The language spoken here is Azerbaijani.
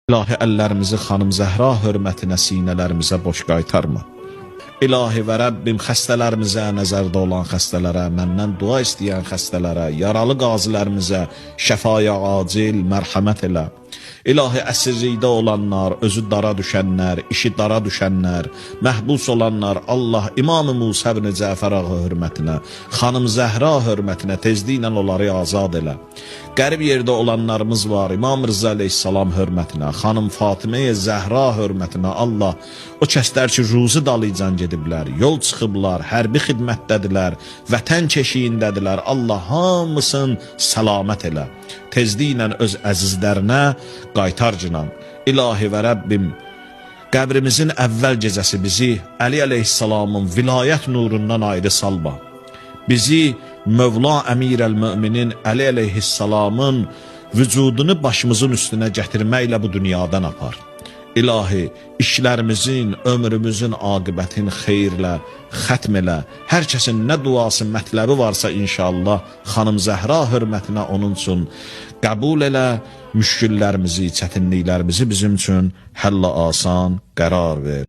İlahi əllərimizi xanım Zəhra hörmətinə sinələrimizə boş qaytarma. İlahi və Rəbbim xəstələrimizə, nəzərdə olan xəstələrə, məndən dua istəyən xəstələrə, yaralı qazilərimizə şəfaya acil mərhəmət elə. İlahi əsirlikdə olanlar, özü dara düşənlər, işi dara düşənlər, məhbus olanlar, Allah İmam-ı Musa ibn Cəfər ağa hörmətinə, xanım Zəhra hörmətinə tezliklə onları azad elə. Qərib yerdə olanlarımız var, İmam Rıza əleyhissalam hörmətinə, xanım Fatimə-i Zəhra hörmətinə, Allah o kəslər ki, ruzi dalıcan gediblər, yol çıxıblar, hərbi xidmətdədirlər, vətən keşiyindədirlər, Allah hamısın səlamət elə. Tezliklə öz əzizlərinə qaytar cinan. İlahi və Rəbbim, qəbrimizin əvvəl gecəsi bizi Əli əleyhissalamın vilayət nurundan ayrı salma. Bizi Mövla Əmir-əl-Möminin Əli əleyhissalamın vücudunu başımızın üstünə gətirməklə bu dünyadan apar. İlahi, işlərimizin, ömrümüzün aqibətini xeyirlə, xətm elə. Hər kəsin nə duası, mətləbi varsa inşallah xanım Zəhra hörmətinə onun üçün qəbul elə. Müşküllərimizi, çətinliklərimizi bizim üçün həll asan qərar ver.